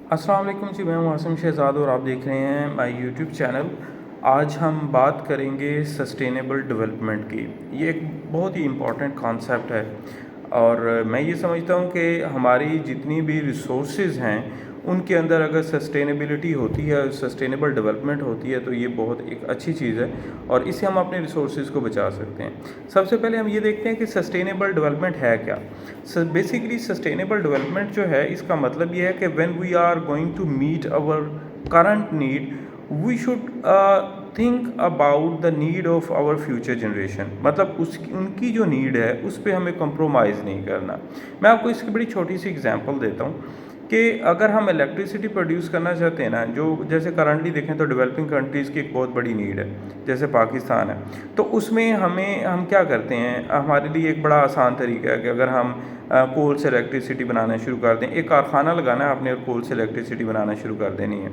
अस्सलाम वालेकुम जी, मैं हूं आसिम शहज़ाद और आप देख रहे हैं माय यूट्यूब चैनल। आज हम बात करेंगे सस्टेनेबल डेवलपमेंट की। ये एक बहुत ही इम्पॉर्टेंट कॉन्सेप्ट है और मैं ये समझता हूं कि हमारी जितनी भी रिसोर्सेज हैं उनके अंदर अगर सस्टेनेबिलिटी होती है, सस्टेनेबल डेवलपमेंट होती है, तो ये बहुत एक अच्छी चीज़ है और इससे हम अपने रिसोर्सेज को बचा सकते हैं। सबसे पहले हम ये देखते हैं कि सस्टेनेबल डेवलपमेंट है क्या। बेसिकली सस्टेनेबल डेवलपमेंट जो है, इसका मतलब ये है कि when we are going to meet our current need, we should think about the need of our future generation. मतलब उनकी जो नीड है उस पर हमें कंप्रोमाइज़ नहीं करना। मैं आपको इसकी बड़ी छोटी सी एग्जांपल देता हूँ कि अगर हम इलेक्ट्रिसिटी प्रोड्यूस करना चाहते हैं ना, जो जैसे करंटली देखें तो डेवलपिंग कंट्रीज़ की एक बहुत बड़ी नीड है, जैसे पाकिस्तान है, तो उसमें हम क्या करते हैं, हमारे लिए एक बड़ा आसान तरीका है कि अगर हम कोल से इलेक्ट्रिसिटी बनाना शुरू कर दें। एक कारखाना लगाना है आपने और कोल से इलेक्ट्रिसिटी बनाना शुरू कर देनी है।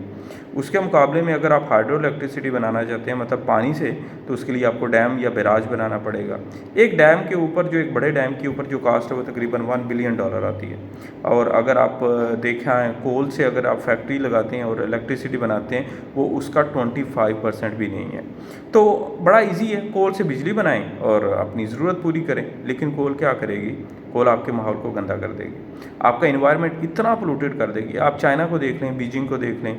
उसके मुकाबले में अगर आप हाइड्रो इलेक्ट्रिसिटी बनाना चाहते हैं, मतलब पानी से, तो उसके लिए आपको डैम या बैराज बनाना पड़ेगा। एक डैम के ऊपर, जो एक बड़े डैम के ऊपर जो कास्ट है वो तकरीबन $1 बिलियन आती है। और अगर आप देखें, कोल से अगर आप फैक्ट्री लगाते हैं और इलेक्ट्रिसिटी बनाते हैं, वो उसका 25% भी नहीं है। तो बड़ा इजी है, कोल से बिजली बनाएं और अपनी ज़रूरत पूरी करें। लेकिन कोल क्या करेगी? कोल आपके माहौल को गंदा कर देगी, आपका इन्वायरमेंट इतना पोल्यूटेड कर देगी। आप चाइना को देख लें, बीजिंग को देख लें,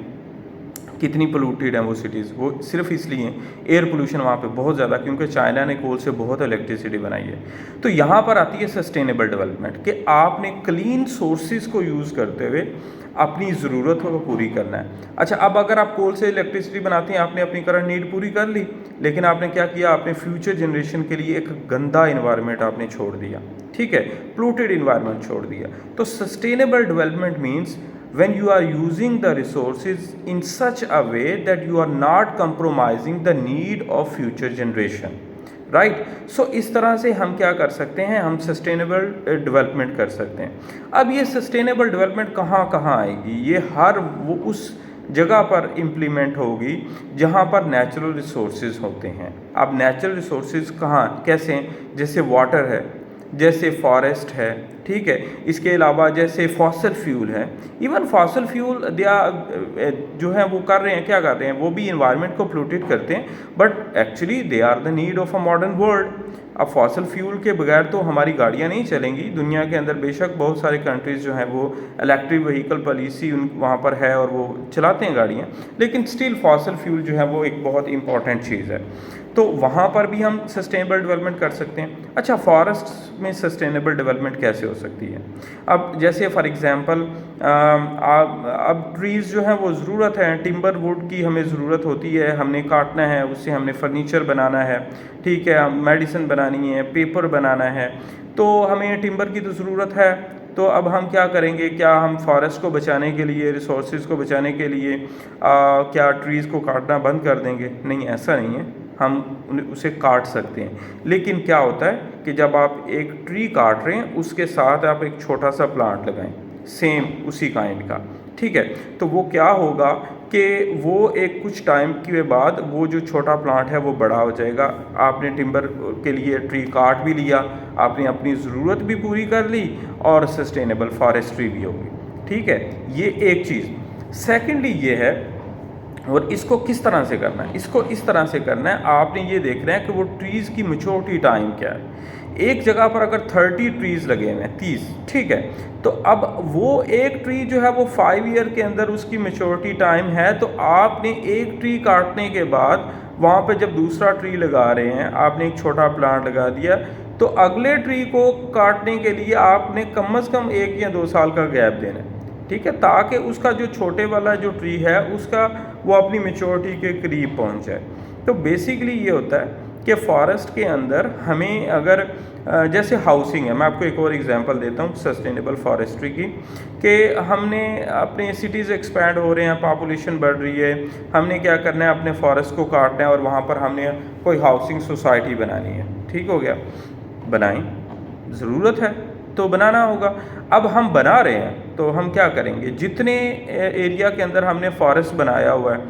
कितनी पोल्यूटेड हैं वो सिटीज़। वो सिर्फ इसलिए एयर पोल्यूशन वहाँ पे बहुत ज़्यादा, क्योंकि चाइना ने कोल से बहुत इलेक्ट्रिसिटी बनाई है। तो यहाँ पर आती है सस्टेनेबल डेवलपमेंट कि आपने क्लीन सोर्सेज को यूज़ करते हुए अपनी ज़रूरतों को पूरी करना है। अच्छा, अब अगर आप कोल से इलेक्ट्रिसिटी बनाते हैं, आपने अपनी करंट नीड पूरी कर ली, लेकिन आपने क्या किया, आपने फ्यूचर जनरेशन के लिए एक गंदा इन्वायरमेंट आपने छोड़ दिया। ठीक है, पोल्यूटेड इन्वायरमेंट छोड़ दिया। तो sustainable development means when you are using the resources in such a way that you are not compromising the need of future generation, right. So इस तरह से हम क्या कर सकते हैं, हम सस्टेनेबल डेवलपमेंट कर सकते हैं। अब ये सस्टेनेबल डेवलपमेंट कहाँ कहाँ आएगी? ये हर वो उस जगह पर इम्प्लीमेंट होगी जहाँ पर नेचुरल रिसोर्सेज होते हैं। अब नेचुरल रिसोर्सेज कहाँ, कैसे? जैसे वाटर है, जैसे फॉरेस्ट है, ठीक है। इसके अलावा जैसे फॉसल फ्यूल है, इवन फॉसल फ्यूल जो है वो कर रहे हैं, क्या कर रहे हैं, वो भी इन्वायरमेंट को पोल्यूटेड करते हैं, but actually they are the need of a modern world. अब फॉसल फ्यूल के बगैर तो हमारी गाड़ियाँ नहीं चलेंगी दुनिया के अंदर। बेशक बहुत सारे कंट्रीज़ जो हैं वो इलेक्ट्रिक व्हीकल पॉलिसी वहाँ पर है और वो चलाते हैं गाड़ियाँ, लेकिन स्टिल फॉसल फ्यूल जो है वो एक बहुत इंपॉर्टेंट चीज़ है। तो वहाँ पर भी हम सस्टेनेबल डेवलपमेंट कर सकते हैं। अच्छा, फॉरेस्ट में सस्टेनेबल डेवलपमेंट कैसे हो सकती है? अब जैसे फॉर एग्ज़ाम्पल अब ट्रीज़ जो हैं वो ज़रूरत है, टिम्बर वुड की हमें ज़रूरत होती है, हमने काटना है, उससे हमने फर्नीचर बनाना है, ठीक है, मेडिसिन बनानी है, पेपर बनाना है, तो हमें टिम्बर की तो ज़रूरत है। तो अब हम क्या करेंगे, क्या हम फॉरेस्ट को बचाने के लिए, रिसोर्सेज को बचाने के लिए क्या ट्रीज़ को काटना बंद कर देंगे? नहीं, ऐसा नहीं है। हम उसे काट सकते हैं, लेकिन क्या होता है कि जब आप एक ट्री काट रहे हैं उसके साथ आप एक छोटा सा प्लांट लगाएं, सेम उसी काइंड का, ठीक है, तो वो क्या होगा कि वो एक कुछ टाइम के बाद वो जो छोटा प्लांट है वो बड़ा हो जाएगा। आपने टिम्बर के लिए ट्री काट भी लिया, आपने अपनी ज़रूरत भी पूरी कर ली और सस्टेनेबल फॉरेस्ट्री भी होगी, ठीक है। ये एक चीज़। सेकेंडली ये है, और इसको किस तरह से करना है, इसको इस तरह से करना है, आपने ये देखना है कि वो ट्रीज़ की मैच्योरिटी टाइम क्या है। एक जगह पर अगर 30 ट्रीज़ लगे हुए हैं, 30, ठीक है, तो अब वो एक ट्री जो है वो 5 ईयर के अंदर उसकी मैच्योरिटी टाइम है, तो आपने एक ट्री काटने के बाद वहाँ पे जब दूसरा ट्री लगा रहे हैं, आपने एक छोटा प्लांट लगा दिया, तो अगले ट्री को काटने के लिए आपने कम से कम 1 या 2 साल का गैप देना है, ठीक है, ताकि उसका जो छोटे वाला जो ट्री है उसका वो अपनी मैच्योरिटी के करीब पहुंच जाए। तो बेसिकली ये होता है कि फॉरेस्ट के अंदर हमें अगर जैसे हाउसिंग है, मैं आपको एक और एग्जांपल देता हूँ सस्टेनेबल फॉरेस्ट्री की, कि हमने अपने सिटीज़ एक्सपैंड हो रहे हैं, पॉपुलेशन बढ़ रही है, हमने क्या करना है, अपने फॉरेस्ट को काटना है और वहाँ पर हमने कोई हाउसिंग सोसाइटी बनानी है, ठीक हो गया, बनाएं, ज़रूरत है तो बनाना होगा। अब हम बना रहे हैं तो हम क्या करेंगे, जितने एरिया के अंदर हमने फॉरेस्ट बनाया हुआ है,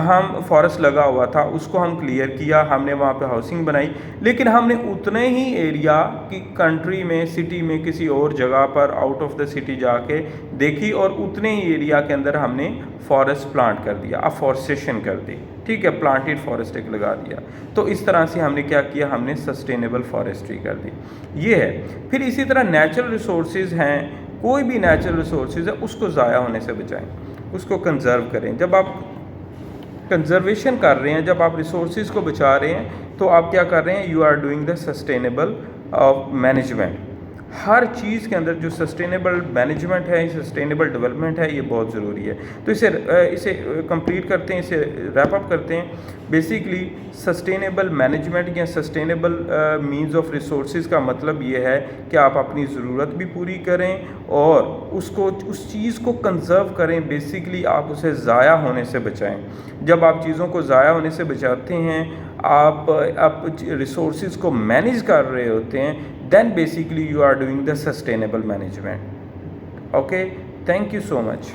हम फॉरेस्ट लगा हुआ था उसको हम क्लियर किया, हमने वहाँ पे हाउसिंग बनाई, लेकिन हमने उतने ही एरिया की कंट्री में, सिटी में, किसी और जगह पर आउट ऑफ द सिटी जाके देखी और उतने ही एरिया के अंदर हमने फॉरेस्ट प्लांट कर दिया, अफॉरेस्टेशन कर दी, ठीक है, प्लांटेड फॉरेस्ट एक लगा दिया। तो इस तरह से हमने क्या किया, हमने सस्टेनेबल फॉरेस्ट्री कर दी, ये है। फिर इसी तरह नेचुरल रिसोर्सेज हैं, कोई भी नेचुरल रिसोर्सेज है उसको ज़ाया होने से बचाएं, उसको कंजर्व करें। जब आप कंजर्वेशन कर रहे हैं, जब आप रिसोर्सेज को बचा रहे हैं, तो आप क्या कर रहे हैं, you are doing the sustainable management. हर चीज़ के अंदर जो सस्टेनेबल मैनेजमेंट है, सस्टेनेबल डेवलपमेंट है, ये बहुत ज़रूरी है। तो इसे कंप्लीट करते हैं, इसे रैप अप करते हैं। बेसिकली सस्टेनेबल मैनेजमेंट या सस्टेनेबल मींस ऑफ रिसोर्सेज का मतलब ये है कि आप अपनी ज़रूरत भी पूरी करें और उस चीज़ को कंजर्व करें। बेसिकली आप उसे ज़ाया होने से बचाएं। जब आप चीज़ों को ज़ाया होने से बचाते हैं, आप रिसोर्सेज को मैनेज कर रहे होते हैं, then basically you are doing the sustainable management. Okay, thank you so much.